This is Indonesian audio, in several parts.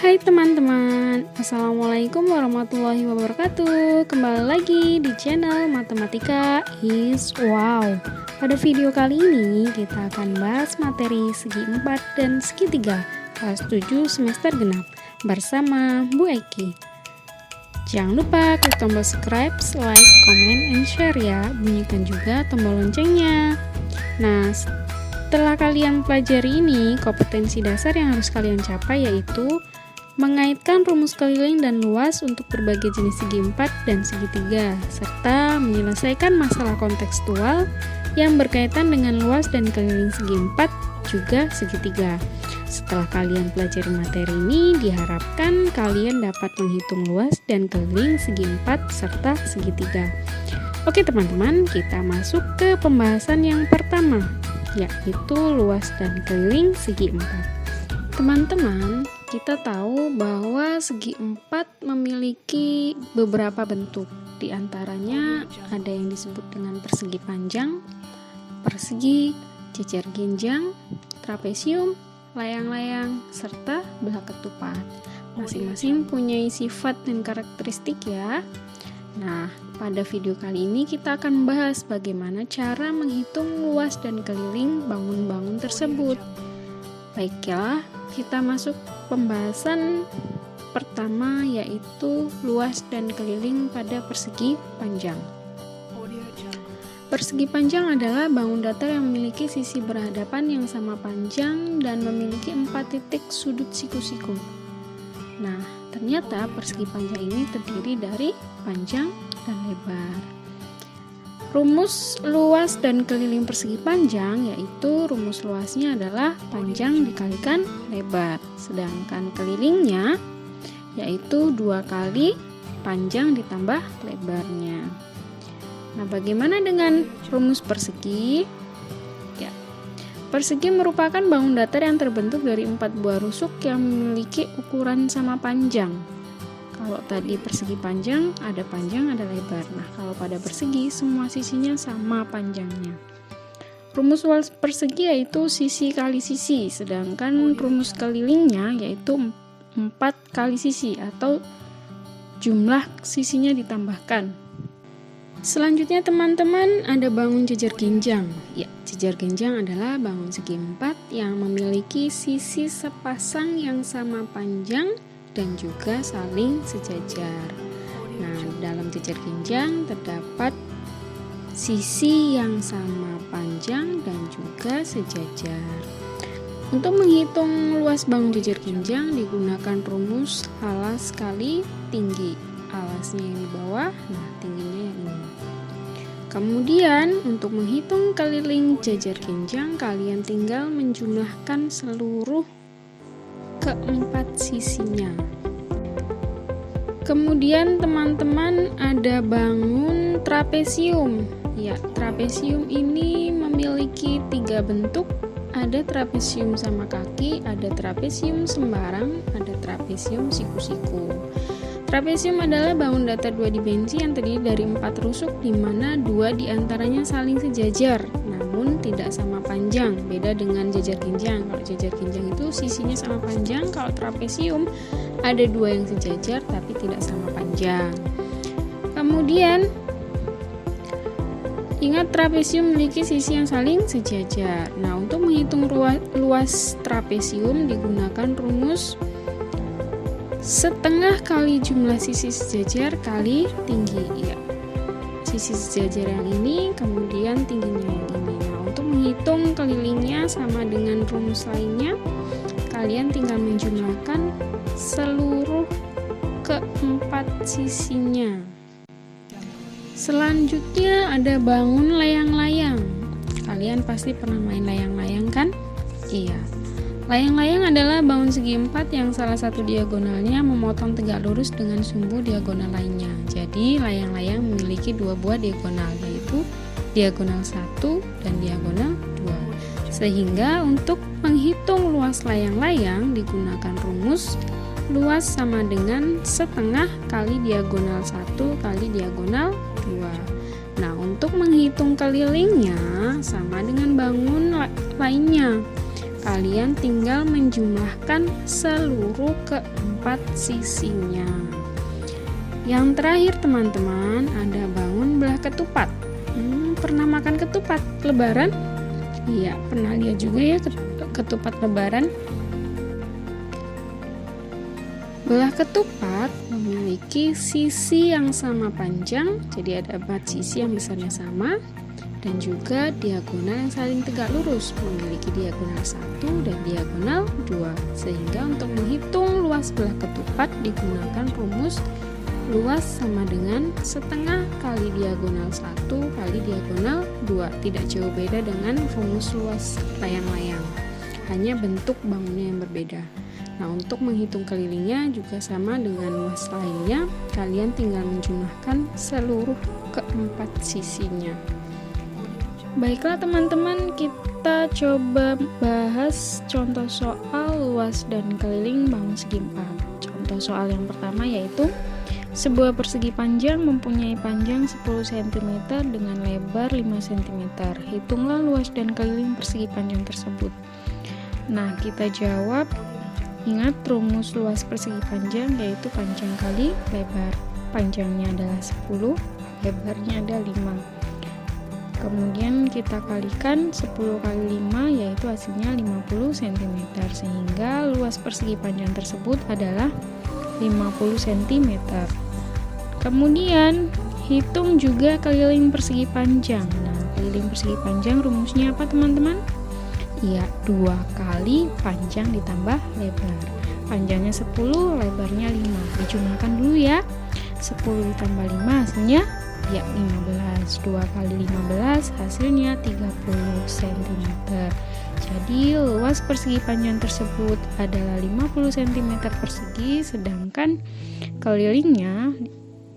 Hai teman-teman, Assalamualaikum warahmatullahi wabarakatuh. Kembali lagi di channel Matematika is Wow. Pada video kali ini kita akan bahas materi segi 4 dan segi 3 kelas 7 semester genap bersama Bu Eki. Jangan lupa klik tombol subscribe, like, comment, and share ya. Bunyikan juga tombol loncengnya. Nah, setelah kalian pelajari ini, kompetensi dasar yang harus kalian capai yaitu mengaitkan rumus keliling dan luas untuk berbagai jenis segi 4 dan segi 3, serta menyelesaikan masalah kontekstual yang berkaitan dengan luas dan keliling segi 4 juga segi 3. Setelah kalian pelajari materi ini, diharapkan kalian dapat menghitung luas dan keliling segi 4 serta segi 3. Oke teman-teman, kita masuk ke pembahasan yang pertama, yaitu luas dan keliling segi 4. Teman-teman, kita tahu bahwa segi 4 memiliki beberapa bentuk. Di antaranya ada yang disebut dengan persegi panjang, persegi, jejer genjang, trapesium, layang-layang, serta belah ketupat. Masing-masing punya sifat dan karakteristik ya. Nah, pada video kali ini kita akan membahas bagaimana cara menghitung luas dan keliling bangun-bangun tersebut. Baiklah, kita masuk pembahasan pertama yaitu luas dan keliling pada persegi panjang. Persegi panjang adalah bangun datar yang memiliki sisi berhadapan yang sama panjang dan memiliki 4 titik sudut siku-siku. Nah, ternyata persegi panjang ini terdiri dari panjang dan lebar. Rumus luas dan keliling persegi panjang yaitu rumus luasnya adalah panjang dikalikan lebar, sedangkan kelilingnya yaitu 2 kali panjang ditambah lebarnya. Nah, bagaimana dengan rumus persegi? Ya, persegi merupakan bangun datar yang terbentuk dari 4 buah rusuk yang memiliki ukuran sama panjang. Kalau tadi persegi panjang, ada panjang, ada lebar. Nah, kalau pada persegi, semua sisinya sama panjangnya. Rumus luas persegi yaitu sisi kali sisi, sedangkan rumus kelilingnya yaitu 4 kali sisi atau jumlah sisinya ditambahkan. Selanjutnya teman-teman, ada bangun jejer genjang. Ya, jejer genjang adalah bangun segi 4 yang memiliki sisi sepasang yang sama panjang dan juga saling sejajar. Nah, dalam jejer genjang terdapat sisi yang sama panjang dan juga sejajar. Untuk menghitung luas bangun jejer genjang digunakan rumus alas kali tinggi. Alasnya yang di bawah, nah tingginya yang ini. Kemudian untuk menghitung keliling jejer genjang, kalian tinggal menjumlahkan seluruh keempat sisinya. Kemudian teman-teman ada bangun trapesium. Ya, trapesium ini memiliki 3 bentuk. Ada trapesium sama kaki, ada trapesium sembarang, ada trapesium siku-siku. Trapesium adalah bangun datar 2 dimensi yang terdiri dari 4 rusuk di mana 2 diantaranya saling sejajar namun tidak sama panjang, beda dengan jejer genjang. Kalau jejer genjang itu sisinya sama panjang, kalau trapesium ada 2 yang sejajar tapi tidak sama panjang. Kemudian ingat trapesium memiliki sisi yang saling sejajar. Nah, untuk menghitung luas trapesium digunakan rumus setengah kali jumlah sisi sejajar kali tinggi. Ya, sisi sejajar yang ini kemudian tingginya yang ini. Nah, untuk menghitung kelilingnya sama dengan rumus lainnya, kalian tinggal menjumlahkan seluruh keempat sisinya. Selanjutnya ada bangun layang-layang. Kalian pasti pernah main layang-layang kan? Iya. Layang-layang adalah bangun segi 4 yang salah satu diagonalnya memotong tegak lurus dengan sumbu diagonal lainnya. Jadi layang-layang memiliki 2 buah diagonal, yaitu diagonal 1 dan diagonal 2. Sehingga untuk menghitung luas layang-layang digunakan rumus luas sama dengan setengah kali diagonal 1 kali diagonal 2. Nah, untuk menghitung kelilingnya sama dengan bangun lainnya. Kalian tinggal menjumlahkan seluruh keempat keempat sisinya. Yang terakhir teman-teman, ada bangun belah ketupat. Pernah makan ketupat lebaran? Iya, pernah lihat juga ya ketupat lebaran. Belah ketupat memiliki sisi yang sama panjang, jadi ada 4 sisi yang besarnya sama, dan juga diagonal yang saling tegak lurus, memiliki diagonal 1 dan diagonal 2. Sehingga untuk menghitung luas belah ketupat digunakan rumus luas sama dengan setengah kali diagonal 1 kali diagonal 2. Tidak jauh beda dengan rumus luas layang-layang, hanya bentuk bangunnya yang berbeda. Nah, untuk menghitung kelilingnya juga sama dengan luas lainnya, kalian tinggal menjumlahkan seluruh keempat sisinya. Baiklah teman-teman, kita coba bahas contoh soal luas dan keliling bangun segi 4. Contoh soal yang pertama yaitu sebuah persegi panjang mempunyai panjang 10 cm dengan lebar 5 cm. Hitunglah luas dan keliling persegi panjang tersebut. Nah, kita jawab. Ingat rumus luas persegi panjang yaitu panjang kali lebar. Panjangnya adalah 10, lebarnya ada 5. Kemudian kita kalikan 10 kali 5 yaitu hasilnya 50 cm. Sehingga luas persegi panjang tersebut adalah 50 cm. Kemudian hitung juga keliling persegi panjang. Nah, keliling persegi panjang rumusnya apa teman-teman? Iya, 2 kali panjang ditambah lebar. Panjangnya 10, lebarnya 5. Dijumlahkan dulu ya. 10 ditambah 5 hasilnya ya 15. 2 kali 15 hasilnya 30 cm. Jadi luas persegi panjang tersebut adalah 50 cm persegi, sedangkan kelilingnya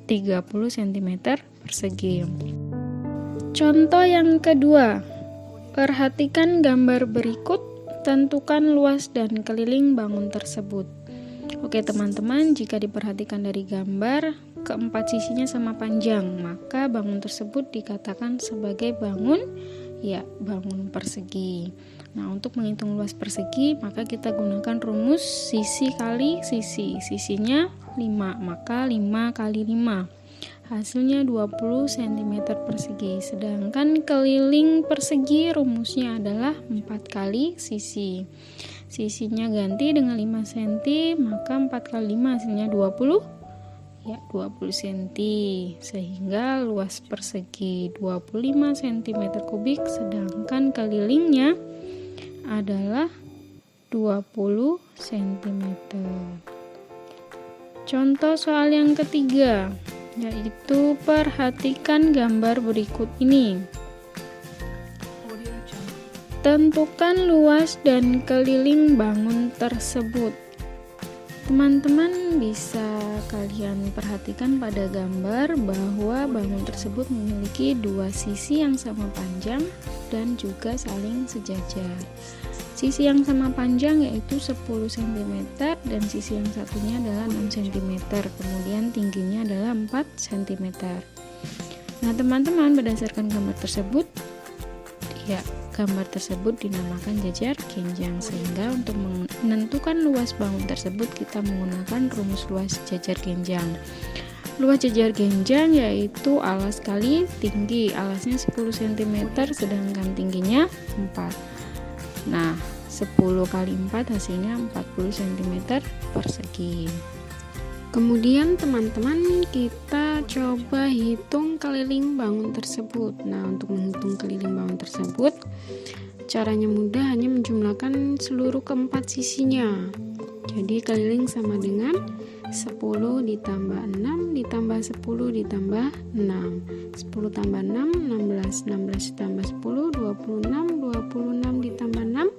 30 cm persegi. Contoh yang kedua, perhatikan gambar berikut, tentukan luas dan keliling bangun tersebut. Oke teman-teman, jika diperhatikan dari gambar, keempat sisinya sama panjang, maka bangun tersebut dikatakan sebagai bangun persegi. Nah, untuk menghitung luas persegi, maka kita gunakan rumus sisi kali sisi. Sisinya 5, maka 5 kali 5. Hasilnya 20 cm persegi. Sedangkan keliling persegi rumusnya adalah 4 kali sisi. Sisinya ganti dengan 5 cm, maka 4 kali 5 hasilnya 20 cm. Sehingga luas persegi 25 cm kubik, sedangkan kelilingnya adalah 20 cm. Contoh soal yang ketiga, yaitu perhatikan gambar berikut ini. Tentukan luas dan keliling bangun tersebut. Teman-teman bisa kalian perhatikan pada gambar bahwa bangun tersebut memiliki 2 sisi yang sama panjang dan juga saling sejajar. Sisi yang sama panjang yaitu 10 cm dan sisi yang satunya adalah 6 cm. Kemudian tingginya adalah 4 cm. Nah, teman-teman, berdasarkan gambar tersebut, gambar tersebut dinamakan jajar genjang. Sehingga untuk menentukan luas bangun tersebut kita menggunakan rumus luas jajar genjang. Luas jajar genjang yaitu alas kali tinggi. Alasnya 10 cm sedangkan tingginya 4. Nah, 10 kali 4 hasilnya 40 cm persegi. Kemudian teman-teman, kita coba hitung keliling bangun tersebut. Nah, untuk menghitung keliling bangun tersebut, caranya mudah, hanya menjumlahkan seluruh keempat sisinya. Jadi keliling sama dengan 10 ditambah 6 ditambah 10 ditambah 6. 10 tambah 6, 16. 16 ditambah 10, 26. 26 ditambah 6,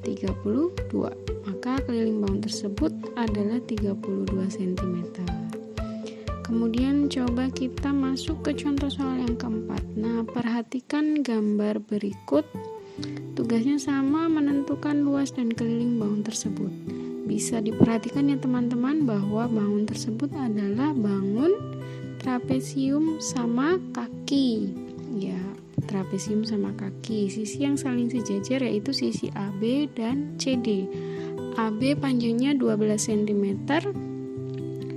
32. Maka keliling bangun tersebut adalah 32 cm. Kemudian coba kita masuk ke contoh soal yang keempat. Nah, perhatikan gambar berikut. Tugasnya sama, menentukan luas dan keliling bangun tersebut. Bisa diperhatikan ya teman-teman bahwa bangun tersebut adalah bangun trapesium sama kaki. Ya, trapesium sama kaki. Sisi yang saling sejajar yaitu sisi AB dan CD. AB panjangnya 12 cm,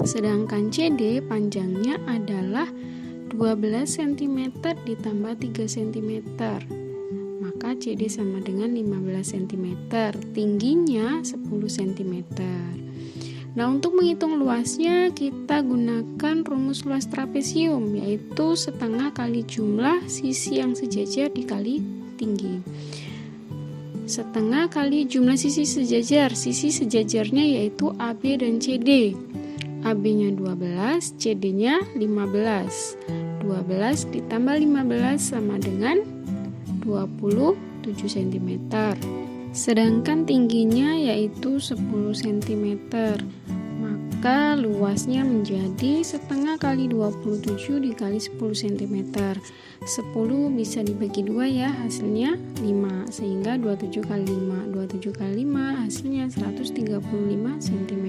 sedangkan CD panjangnya adalah 12 cm ditambah 3 cm. Maka CD sama dengan 15 cm, tingginya 10 cm. Nah, untuk menghitung luasnya kita gunakan rumus luas trapesium, yaitu setengah kali jumlah sisi yang sejajar dikali tinggi. Setengah kali jumlah sisi sejajar. Sisi sejajarnya yaitu AB dan CD. AB-nya 12, CD-nya 15. 12 ditambah 15 sama dengan 27 cm. Sedangkan tingginya yaitu 10 cm. Maka luasnya menjadi setengah kali 27 dikali 10 cm. 10 bisa dibagi 2 ya, hasilnya 5, sehingga 27 kali 5. 27 kali 5 hasilnya 135 cm.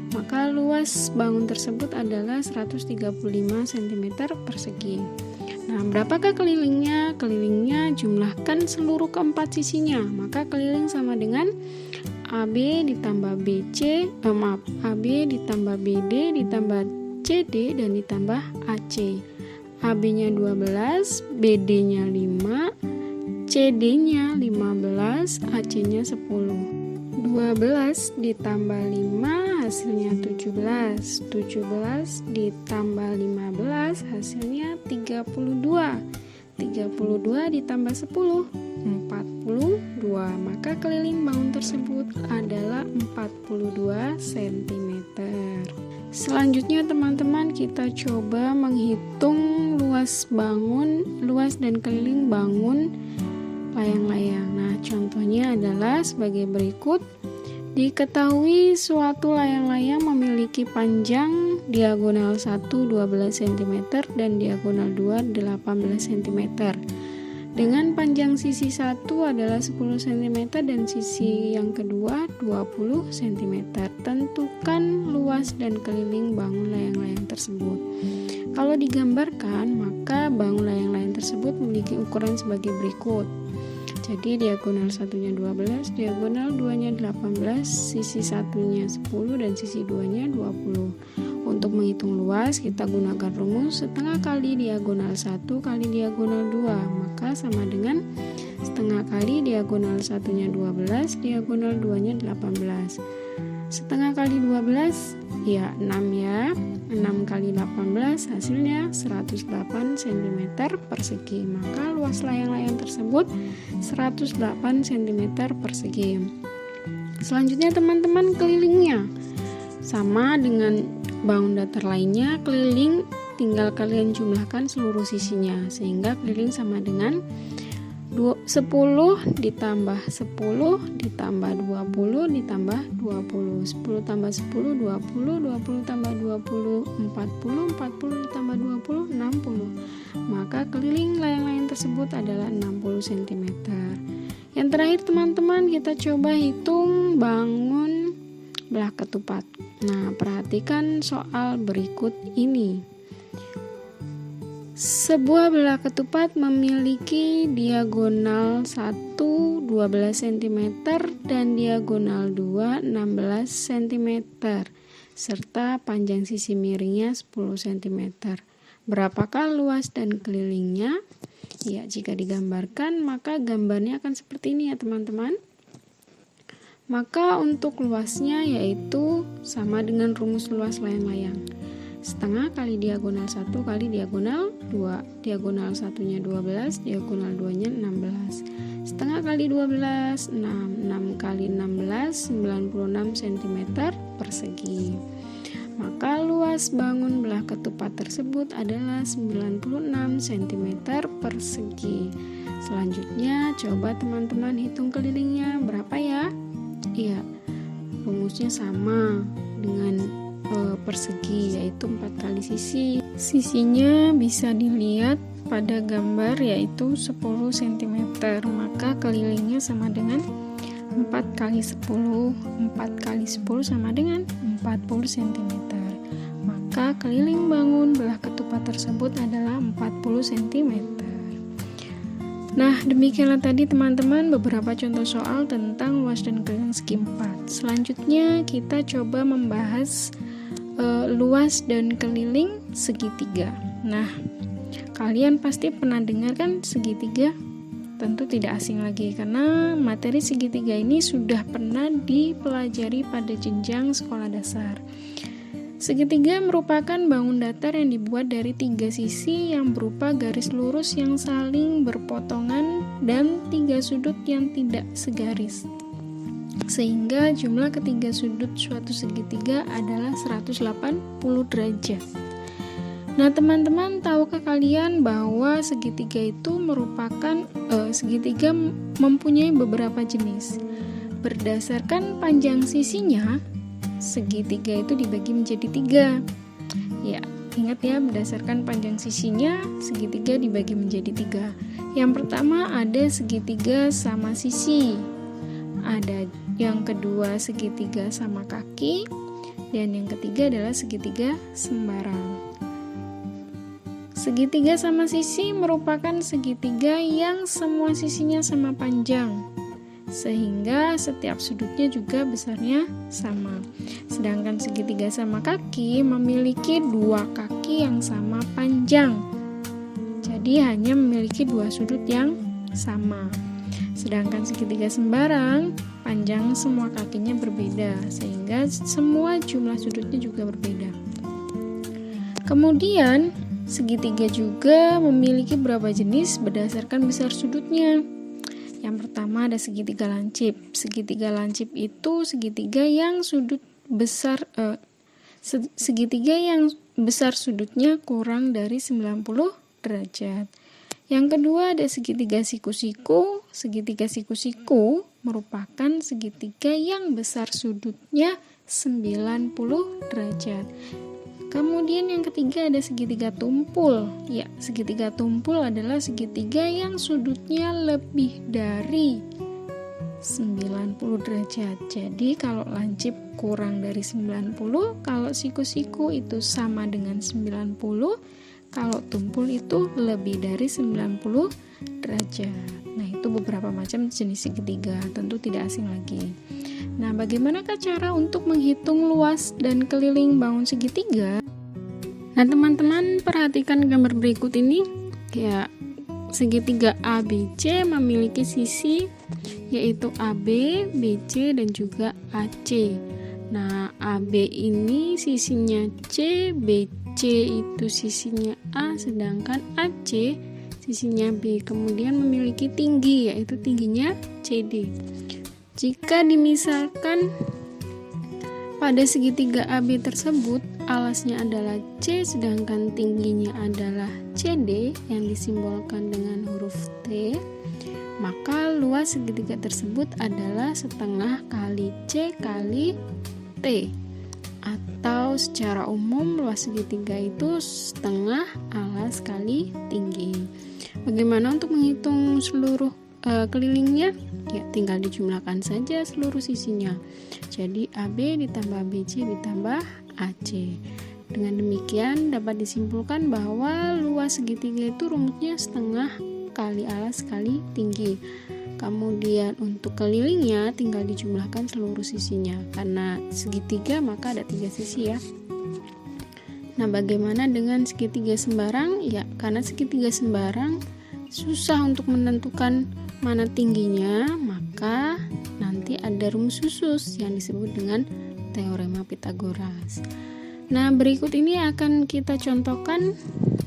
Maka luas bangun tersebut adalah 135 cm persegi. Nah, berapakah kelilingnya? Kelilingnya jumlahkan seluruh keempat sisinya. Maka keliling sama dengan AB ditambah AB ditambah BD ditambah CD dan ditambah AC. AB-nya 12, BD-nya 5, CD-nya 15, AC-nya 10. 12 ditambah 5 hasilnya 17. 17 ditambah 15 hasilnya 32. 32 ditambah 10 42. Maka keliling bangun tersebut adalah 42 cm. Selanjutnya teman-teman, kita coba menghitung luas dan keliling bangun layang-layang. Nah, contohnya adalah sebagai berikut. Diketahui suatu layang-layang memiliki panjang diagonal 1 12 cm dan diagonal 2 18 cm. Dengan panjang sisi 1 adalah 10 cm dan sisi yang kedua 20 cm. Tentukan luas dan keliling bangun layang-layang tersebut. Kalau digambarkan, maka bangun layang-layang tersebut memiliki ukuran sebagai berikut. Jadi diagonal satunya 12, diagonal 2-nya 18, sisi satunya 10 dan sisi 2-nya 20. Untuk menghitung luas kita gunakan rumus setengah kali diagonal 1 kali diagonal 2, maka sama dengan setengah kali diagonal satunya 12, diagonal 2-nya 18. Setengah kali 12 ya 6 ya. 6 kali 18 hasilnya 108 cm persegi. Maka luas layang-layang tersebut 108 cm persegi. Selanjutnya teman-teman, kelilingnya sama dengan bangun datar lainnya. Keliling tinggal kalian jumlahkan seluruh sisinya, sehingga keliling sama dengan 10 ditambah 10 ditambah 20 ditambah 20. 10 tambah 10 20, 20 tambah 20 40, 40 ditambah 20 60. Maka keliling layang-layang tersebut adalah 60 cm. Yang terakhir teman-teman, kita coba hitung bangun belah ketupat. Nah, perhatikan soal berikut ini. Sebuah belah ketupat memiliki diagonal 1 12 cm dan diagonal 2 16 cm serta panjang sisi miringnya 10 cm. Berapakah luas dan kelilingnya? Ya, jika digambarkan maka gambarnya akan seperti ini ya teman-teman. Maka untuk luasnya yaitu sama dengan rumus luas layang-layang. Setengah kali diagonal 1 kali diagonal 2. Diagonal satunya 12, diagonal 2-nya 16. Setengah kali 12, 6. 6 kali 16, 96 cm persegi. Maka luas bangun belah ketupat tersebut adalah 96 cm persegi. Selanjutnya coba teman-teman hitung kelilingnya berapa ya? Iya, rumusnya sama dengan persegi, yaitu 4 kali sisi. Sisinya bisa dilihat pada gambar yaitu 10 cm. Maka kelilingnya sama dengan 4 kali 10. 4 kali 10 sama dengan 40 cm. Maka keliling bangun belah ketupat tersebut adalah 40 cm. Nah, demikianlah tadi teman-teman beberapa contoh soal tentang luas dan keliling segi 4. Selanjutnya kita coba membahas luas dan keliling segitiga. Nah, kalian pasti pernah dengar kan segitiga? Tentu tidak asing lagi karena materi segitiga ini sudah pernah dipelajari pada jenjang sekolah dasar. Segitiga merupakan bangun datar yang dibuat dari 3 sisi yang berupa garis lurus yang saling berpotongan dan 3 sudut yang tidak segaris. Sehingga jumlah ketiga sudut suatu segitiga adalah 180 derajat. Nah, teman-teman, tahukah kalian bahwa segitiga itu merupakan segitiga mempunyai beberapa jenis. Berdasarkan panjang sisinya, segitiga itu dibagi menjadi 3. Ya, ingat ya, berdasarkan panjang sisinya, segitiga dibagi menjadi 3. Yang pertama ada segitiga sama sisi. Ada yang kedua segitiga sama kaki, dan yang ketiga adalah segitiga sembarang. Segitiga sama sisi merupakan segitiga yang semua sisinya sama panjang, sehingga setiap sudutnya juga besarnya sama. Sedangkan segitiga sama kaki memiliki 2 kaki yang sama panjang, jadi hanya memiliki 2 sudut yang sama. Sedangkan segitiga sembarang, panjang semua kakinya berbeda, sehingga semua jumlah sudutnya juga berbeda. Kemudian, segitiga juga memiliki beberapa jenis berdasarkan besar sudutnya. Yang pertama ada segitiga lancip. Segitiga lancip itu segitiga yang segitiga yang besar sudutnya kurang dari 90 derajat. Yang kedua ada segitiga siku-siku. Segitiga siku-siku merupakan segitiga yang besar sudutnya 90 derajat. Kemudian yang ketiga ada segitiga tumpul. Ya, segitiga tumpul adalah segitiga yang sudutnya lebih dari 90 derajat. Jadi kalau lancip kurang dari 90, kalau siku-siku itu sama dengan 90, kalau tumpul itu lebih dari 90 derajat. Nah, itu beberapa macam jenis segitiga, tentu tidak asing lagi. Nah, bagaimanakah cara untuk menghitung luas dan keliling bangun segitiga? Nah, teman-teman perhatikan gambar berikut ini. Ya, segitiga ABC memiliki sisi yaitu AB, BC, dan juga AC. Nah, AB ini sisinya C, BC itu sisinya A, sedangkan AC sisinya B. Kemudian memiliki tinggi, yaitu tingginya CD. Jika dimisalkan pada segitiga AB tersebut alasnya adalah C sedangkan tingginya adalah CD yang disimbolkan dengan huruf T, maka luas segitiga tersebut adalah setengah kali C kali T, atau secara umum luas segitiga itu setengah alas kali tinggi. Bagaimana untuk menghitung seluruh kelilingnya? Ya, tinggal dijumlahkan saja seluruh sisinya. Jadi AB ditambah BC ditambah AC. Dengan demikian dapat disimpulkan bahwa luas segitiga itu rumusnya setengah kali alas kali tinggi. Kemudian untuk kelilingnya tinggal dijumlahkan seluruh sisinya. Karena segitiga maka ada 3 sisi ya. Nah, bagaimana dengan segitiga sembarang? Ya, karena segitiga sembarang susah untuk menentukan mana tingginya, maka nanti ada rumus khusus yang disebut dengan teorema Pythagoras. Nah, berikut ini akan kita contohkan,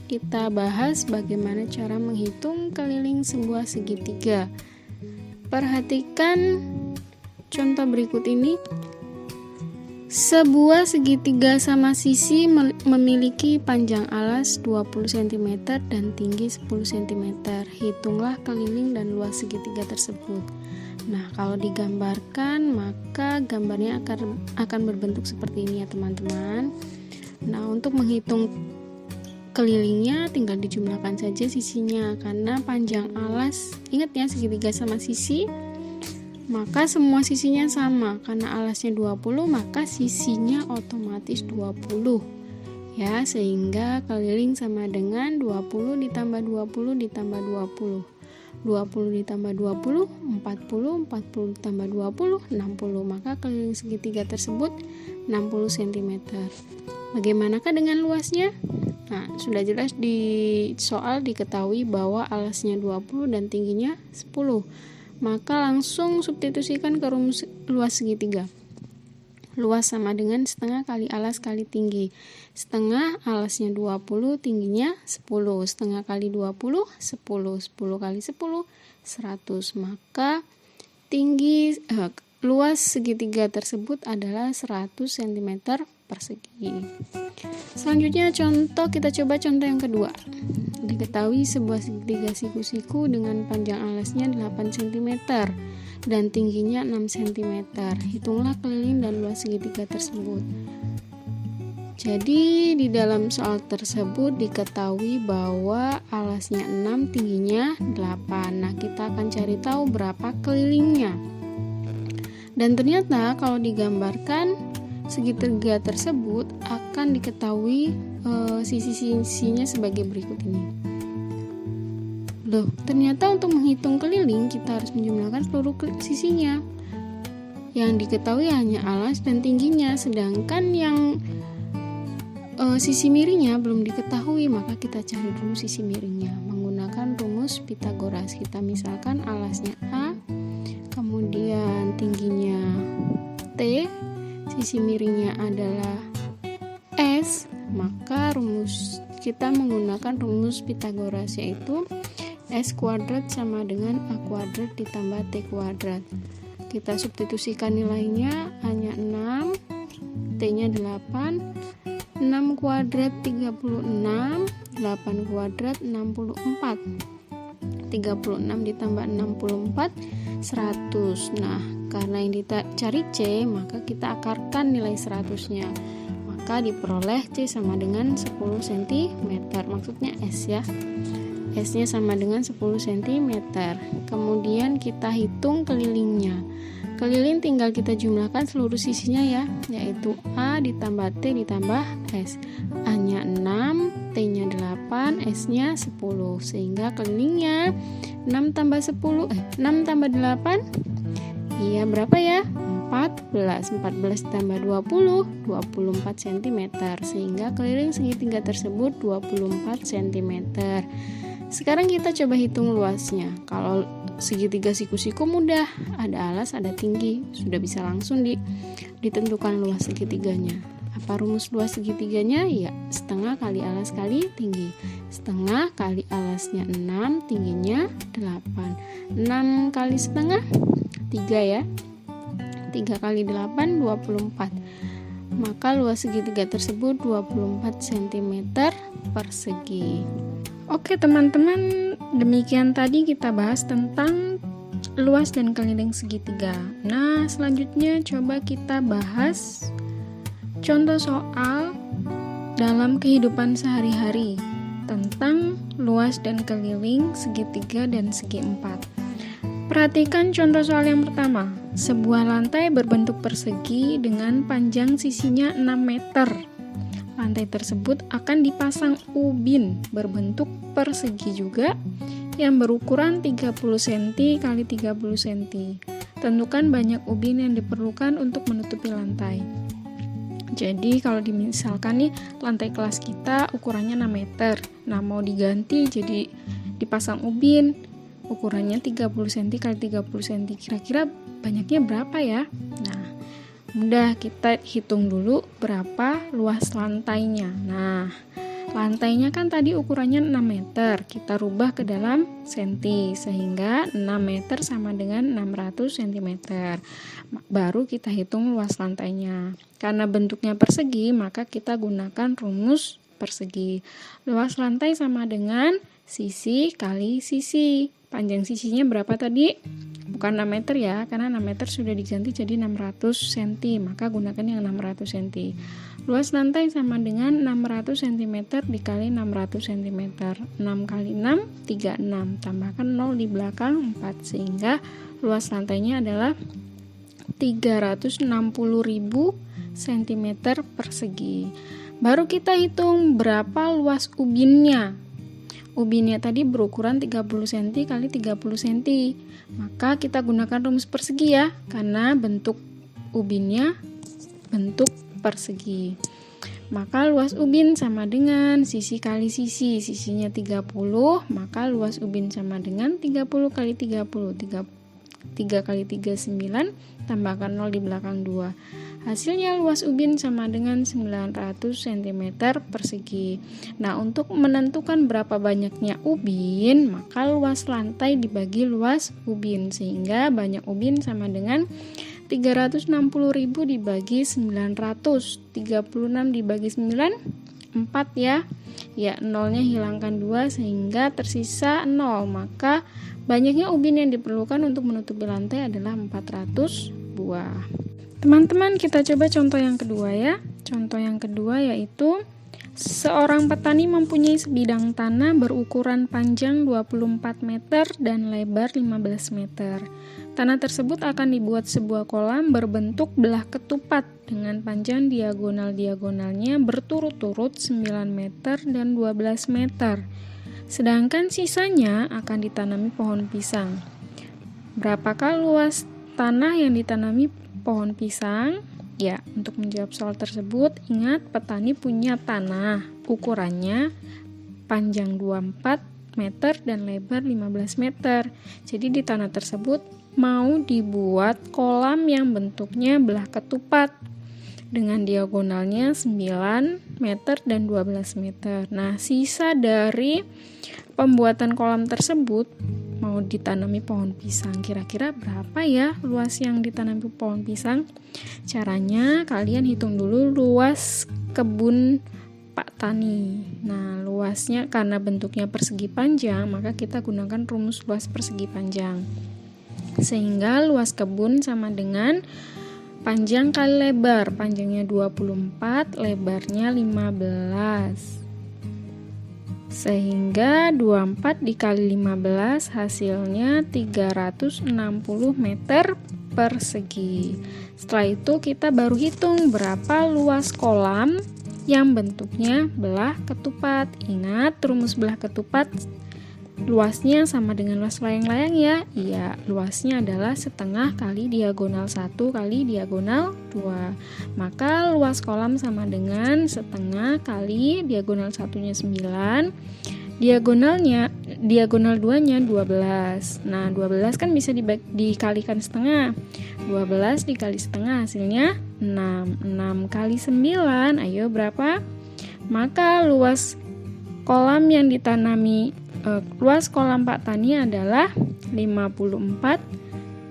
kita bahas bagaimana cara menghitung keliling sebuah segitiga. Perhatikan contoh berikut ini. Sebuah segitiga sama sisi memiliki panjang alas 20 cm dan tinggi 10 cm. Hitunglah keliling dan luas segitiga tersebut. Nah, kalau digambarkan maka gambarnya akan berbentuk seperti ini ya teman-teman. Nah, untuk menghitung kelilingnya tinggal dijumlahkan saja sisinya, karena panjang alas, ingat ya segitiga sama sisi, maka semua sisinya sama. Karena alasnya 20 maka sisinya otomatis 20 ya, sehingga keliling sama dengan 20 ditambah 20 ditambah 20. 20 ditambah 20, 40, 40 ditambah 20, 60. Maka keliling segitiga tersebut 60 cm. Bagaimanakah dengan luasnya? Nah, sudah jelas di soal diketahui bahwa alasnya 20 dan tingginya 10. Maka langsung substitusikan ke rumus luas segitiga. Luas sama dengan setengah kali alas kali tinggi. Setengah alasnya 20, tingginya 10. Setengah kali 20, 10. 10 kali 10, 100. Maka luas segitiga tersebut adalah 100 cm persegi. Selanjutnya kita coba contoh yang kedua. Diketahui sebuah segitiga siku-siku dengan panjang alasnya 8 cm dan tingginya 6 cm. Hitunglah keliling dan luas segitiga tersebut. Jadi di dalam soal tersebut diketahui bahwa alasnya 6, tingginya 8. Nah, kita akan cari tahu berapa kelilingnya. Dan ternyata kalau digambarkan segitiga tersebut akan diketahui sisi-sisinya sebagai berikut ini. Loh, ternyata untuk menghitung keliling kita harus menjumlahkan seluruh sisinya. Yang diketahui hanya alas dan tingginya, sedangkan yang sisi miringnya belum diketahui, maka kita cari dulu sisi miringnya menggunakan rumus Pythagoras. Kita misalkan alasnya A, kemudian tingginya T, sisi miringnya adalah S, maka kita menggunakan rumus Pythagoras, yaitu S kuadrat sama dengan A kuadrat ditambah T kuadrat. Kita substitusikan nilainya hanya 6, T-nya 8, 6 kuadrat 36, 8 kuadrat 64. 36 ditambah 64, 100. Nah, karena yang dicari C, maka kita akarkan nilai 100-nya. Maka diperoleh C sama dengan 10 cm. Maksudnya S ya. S-nya sama dengan 10 cm. Kemudian kita hitung kelilingnya. Keliling tinggal kita jumlahkan seluruh sisinya ya, yaitu A ditambah T ditambah S. A-nya 6, T-nya 8, S-nya 10. Sehingga kelilingnya 6 tambah 8, iya berapa ya? 14 tambah 20, 24 cm. Sehingga keliling segitiga tersebut 24 cm. Sekarang kita coba hitung luasnya. Kalau segitiga siku-siku mudah, ada alas, ada tinggi, sudah bisa langsung ditentukan luas segitiganya. Apa rumus luas segitiganya? Ya, setengah kali alas kali tinggi. Setengah kali alasnya 6, tingginya 8. 6 kali setengah 3 ya. 3 kali 8 24. Maka luas segitiga tersebut 24 cm persegi. Oke teman-teman, demikian tadi kita bahas tentang luas dan keliling segitiga. Nah, selanjutnya coba kita bahas contoh soal dalam kehidupan sehari-hari tentang luas dan keliling segitiga dan segi empat. Perhatikan contoh soal yang pertama. Sebuah lantai berbentuk persegi dengan panjang sisinya 6 meter. Lantai tersebut akan dipasang ubin berbentuk persegi juga yang berukuran 30 cm x 30 cm. Tentukan banyak ubin yang diperlukan untuk menutupi lantai. Jadi kalau misalkan nih lantai kelas kita ukurannya 6 meter. Nah, mau diganti jadi dipasang ubin ukurannya 30 cm x 30 cm. Kira-kira banyaknya berapa ya? Nah, mudah, kita hitung dulu berapa luas lantainya. Nah, lantainya kan tadi ukurannya 6 meter. Kita rubah ke dalam senti, sehingga 6 meter sama dengan 600 cm. Baru kita hitung luas lantainya. Karena bentuknya persegi, maka kita gunakan rumus persegi. Luas lantai sama dengan sisi kali sisi. Panjang sisinya berapa tadi? Bukan 6 meter ya, karena 6 meter sudah diganti jadi 600 cm, maka gunakan yang 600 cm. Luas lantai sama dengan 600 cm dikali 600 cm. 6 kali 6, 36. Tambahkan 0 di belakang 4, sehingga luas lantainya adalah 360.000 cm persegi. Baru kita hitung berapa luas ubinnya. ubinnya tadi berukuran 30 cm kali 30 cm. Maka kita gunakan rumus persegi ya, karena bentuk ubinnya bentuk persegi. Maka luas ubin sama dengan sisi kali sisi, sisinya 30, maka luas ubin sama dengan 30 kali 30, 3 kali 3 9, tambahkan 0 di belakang 2. Hasilnya luas ubin sama dengan 900 cm persegi. Nah, untuk menentukan berapa banyaknya ubin, maka luas lantai dibagi luas ubin, sehingga banyak ubin sama dengan 360.000 dibagi 900, 36 dibagi 9, 4 ya. Ya, nolnya hilangkan 2 sehingga tersisa 0. Maka banyaknya ubin yang diperlukan untuk menutupi lantai adalah 400 buah. Teman-teman, kita coba contoh yang kedua ya. Contoh yang kedua yaitu seorang petani mempunyai sebidang tanah berukuran panjang 24 meter dan lebar 15 meter. Tanah tersebut akan dibuat sebuah kolam berbentuk belah ketupat dengan panjang diagonal-diagonalnya berturut-turut 9 meter dan 12 meter. Sedangkan sisanya akan ditanami pohon pisang. Berapakah luas tanah yang ditanami pohon pisang? Ya, untuk menjawab soal tersebut, ingat petani punya tanah ukurannya panjang 24 meter dan lebar 15 meter. Jadi di tanah tersebut mau dibuat kolam yang bentuknya belah ketupat dengan diagonalnya 9 meter dan 12 meter. Nah, sisa dari pembuatan kolam tersebut mau ditanami pohon pisang. Kira-kira berapa ya luas yang ditanami pohon pisang? Caranya kalian hitung dulu luas kebun Pak Tani. Nah, luasnya karena bentuknya persegi panjang, maka kita gunakan rumus luas persegi panjang. Sehingga luas kebun sama dengan panjang kali lebar. Panjangnya 24, lebarnya 15. Sehingga 24 dikali 15 hasilnya 360 meter persegi. Setelah itu kita baru hitung berapa luas kolam yang bentuknya belah ketupat. Ingat rumus belah ketupat, luasnya sama dengan luas layang-layang ya. Iya, luasnya adalah setengah kali diagonal 1 kali diagonal 2. Maka luas kolam sama dengan setengah kali diagonal 1-nya 9, diagonal 2-nya 12. Nah, 12 kan bisa dikalikan setengah. 12 dikali setengah hasilnya 6. 6 kali 9, ayo berapa? Maka luas kolam yang ditanami luas kolam Pak Tani adalah 54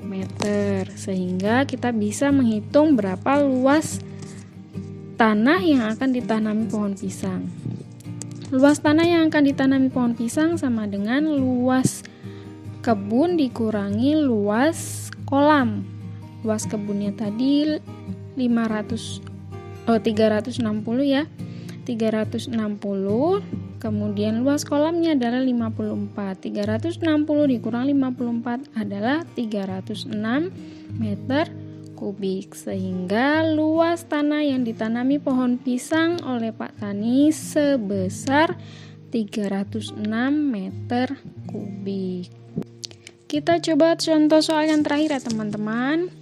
meter. Sehingga kita bisa menghitung berapa luas tanah yang akan ditanami pohon pisang. Luas tanah yang akan ditanami pohon pisang sama dengan luas kebun dikurangi luas kolam. Luas kebunnya tadi 360 ya. 360, kemudian luas kolamnya adalah 54. 360 dikurang 54 adalah 306 meter kubik. Sehingga luas tanah yang ditanami pohon pisang oleh Pak Tani sebesar 306 meter kubik. Kita coba contoh soal yang terakhir ya teman-teman.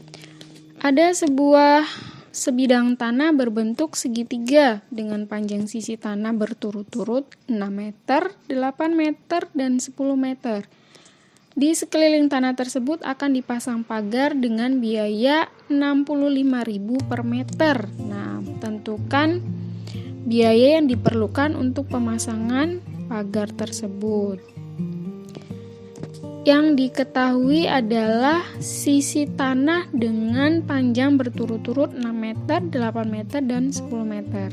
Ada sebuah sebidang tanah berbentuk segitiga dengan panjang sisi tanah berturut-turut 6 meter, 8 meter, dan 10 meter. Di sekeliling tanah tersebut akan dipasang pagar dengan biaya 65.000 per meter. Nah, tentukan biaya yang diperlukan untuk pemasangan pagar tersebut. Yang diketahui adalah sisi tanah dengan panjang berturut-turut 6 meter, 8 meter, dan 10 meter.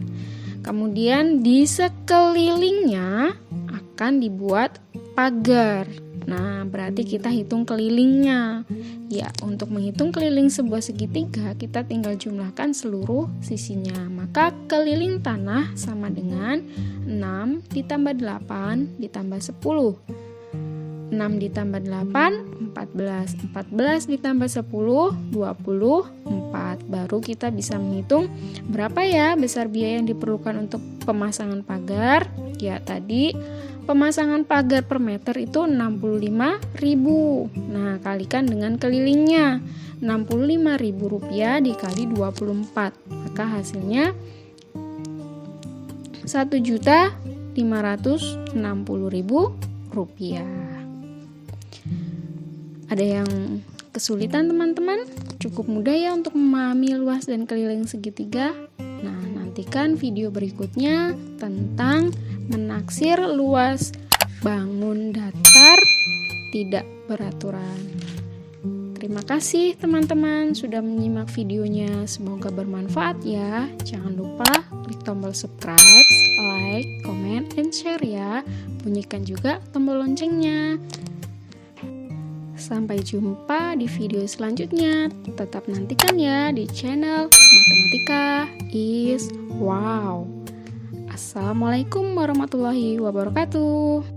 Kemudian di sekelilingnya akan dibuat pagar. Nah, berarti kita hitung kelilingnya. Ya, untuk menghitung keliling sebuah segitiga, kita tinggal jumlahkan seluruh sisinya. Maka keliling tanah sama dengan 6 ditambah 8 ditambah 10. 6 ditambah 8, 14. 14 ditambah 10, 24. Baru kita bisa menghitung berapa ya besar biaya yang diperlukan untuk pemasangan pagar. Ya, tadi Pemasangan pagar per meter itu 65.000. Nah, kalikan dengan kelilingnya. Rp65.000 dikali 24. Maka hasilnya Rp1.560.000. Ada yang kesulitan teman-teman? Cukup mudah ya untuk memahami luas dan keliling segitiga. Nah, nantikan video berikutnya tentang menaksir luas bangun datar tidak beraturan. Terima kasih teman-teman sudah menyimak videonya. Semoga bermanfaat ya. Jangan lupa klik tombol subscribe, like, comment, and share ya. Bunyikan juga tombol loncengnya. Sampai jumpa di video selanjutnya. Tetap nantikan ya di channel Matematika is Wow. Assalamualaikum warahmatullahi wabarakatuh.